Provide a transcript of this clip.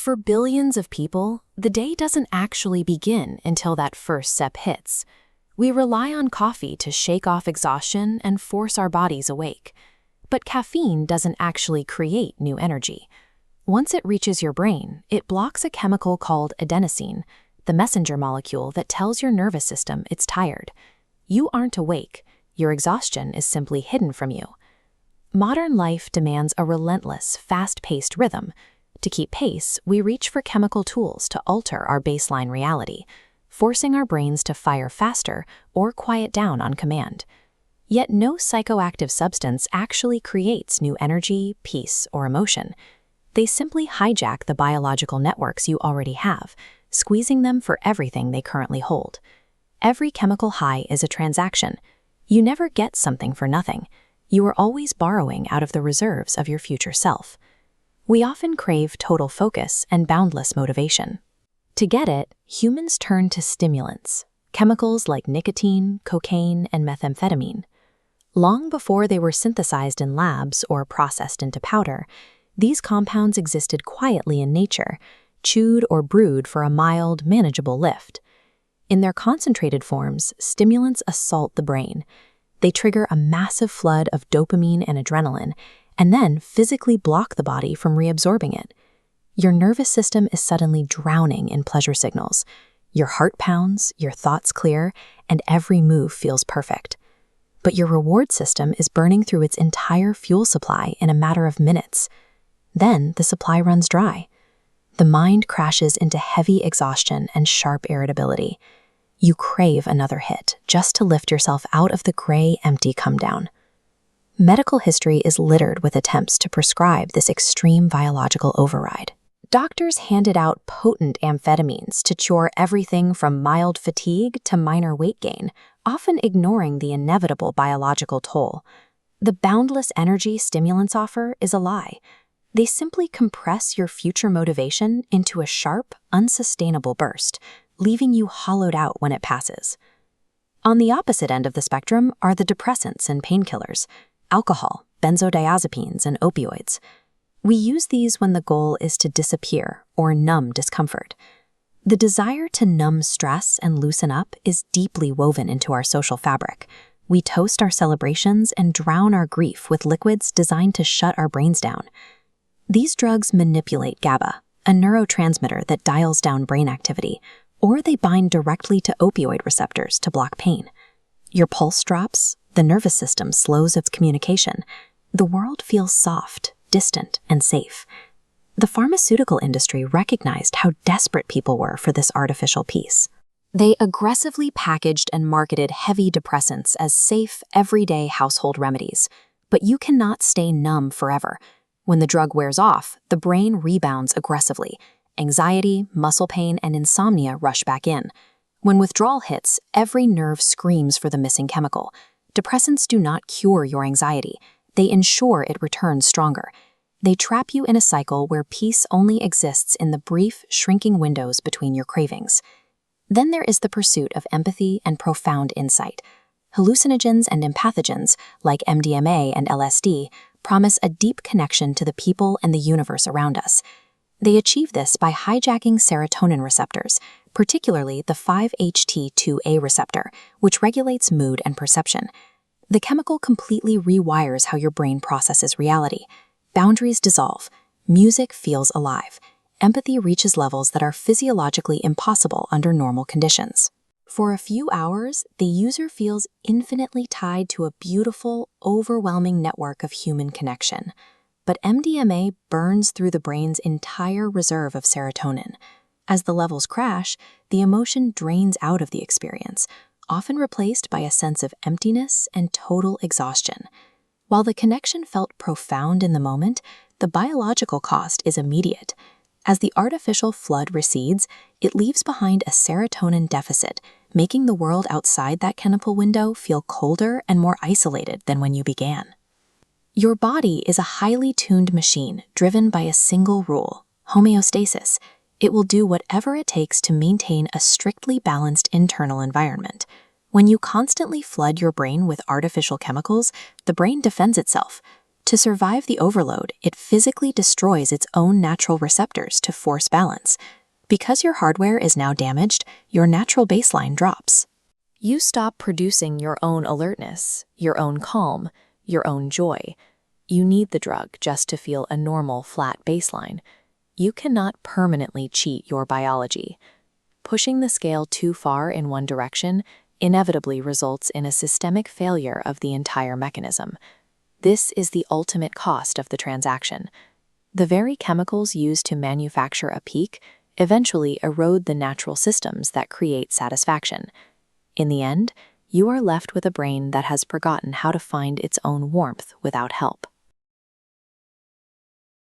For billions of people, the day doesn't actually begin until that first step hits. We rely on coffee to shake off exhaustion and force our bodies awake. But caffeine doesn't actually create new energy. Once it reaches your brain, it blocks a chemical called adenosine, the messenger molecule that tells your nervous system it's tired. You aren't awake. Your exhaustion is simply hidden from you. Modern life demands a relentless, fast-paced rhythm. To keep pace, we reach for chemical tools to alter our baseline reality, forcing our brains to fire faster or quiet down on command. Yet no psychoactive substance actually creates new energy, peace, or emotion. They simply hijack the biological networks you already have, squeezing them for everything they currently hold. Every chemical high is a transaction. You never get something for nothing. You are always borrowing out of the reserves of your future self. We often crave total focus and boundless motivation. To get it, humans turn to stimulants, chemicals like nicotine, cocaine, and methamphetamine. Long before they were synthesized in labs or processed into powder, these compounds existed quietly in nature, chewed or brewed for a mild, manageable lift. In their concentrated forms, stimulants assault the brain. They trigger a massive flood of dopamine and adrenaline, and then physically block the body from reabsorbing it. Your nervous system is suddenly drowning in pleasure signals. Your heart pounds, your thoughts clear, and every move feels perfect. But your reward system is burning through its entire fuel supply in a matter of minutes. Then the supply runs dry. The mind crashes into heavy exhaustion and sharp irritability. You crave another hit just to lift yourself out of the gray, empty come-down. Medical history is littered with attempts to prescribe this extreme biological override. Doctors handed out potent amphetamines to cure everything from mild fatigue to minor weight gain, often ignoring the inevitable biological toll. The boundless energy stimulants offer is a lie. They simply compress your future motivation into a sharp, unsustainable burst, leaving you hollowed out when it passes. On the opposite end of the spectrum are the depressants and painkillers, alcohol, benzodiazepines, and opioids. We use these when the goal is to disappear or numb discomfort. The desire to numb stress and loosen up is deeply woven into our social fabric. We toast our celebrations and drown our grief with liquids designed to shut our brains down. These drugs manipulate GABA, a neurotransmitter that dials down brain activity, or they bind directly to opioid receptors to block pain. Your pulse drops, the nervous system slows its communication. The world feels soft, distant, and safe. The pharmaceutical industry recognized how desperate people were for this artificial peace. They aggressively packaged and marketed heavy depressants as safe, everyday household remedies. But you cannot stay numb forever. When the drug wears off, the brain rebounds aggressively. Anxiety, muscle pain, and insomnia rush back in. When withdrawal hits, every nerve screams for the missing chemical. Depressants do not cure your anxiety. They ensure it returns stronger. They trap you in a cycle where peace only exists in the brief, shrinking windows between your cravings. Then there is the pursuit of empathy and profound insight. Hallucinogens and empathogens, like MDMA and LSD, promise a deep connection to the people and the universe around us. They achieve this by hijacking serotonin receptors, particularly the 5-HT2A receptor, which regulates mood and perception. The chemical completely rewires how your brain processes reality. Boundaries dissolve. Music feels alive. Empathy reaches levels that are physiologically impossible under normal conditions. For a few hours, the user feels infinitely tied to a beautiful, overwhelming network of human connection. But MDMA burns through the brain's entire reserve of serotonin. As the levels crash, the emotion drains out of the experience, often replaced by a sense of emptiness and total exhaustion. While the connection felt profound in the moment, the biological cost is immediate. As the artificial flood recedes, it leaves behind a serotonin deficit, making the world outside that chemical window feel colder and more isolated than when you began. Your body is a highly tuned machine driven by a single rule, homeostasis. It will do whatever it takes to maintain a strictly balanced internal environment. When you constantly flood your brain with artificial chemicals, the brain defends itself. To survive the overload, it physically destroys its own natural receptors to force balance. Because your hardware is now damaged, your natural baseline drops. You stop producing your own alertness, your own calm, your own joy. You need the drug just to feel a normal, flat baseline. You cannot permanently cheat your biology. Pushing the scale too far in one direction inevitably results in a systemic failure of the entire mechanism. This is the ultimate cost of the transaction. The very chemicals used to manufacture a peak eventually erode the natural systems that create satisfaction. In the end, you are left with a brain that has forgotten how to find its own warmth without help.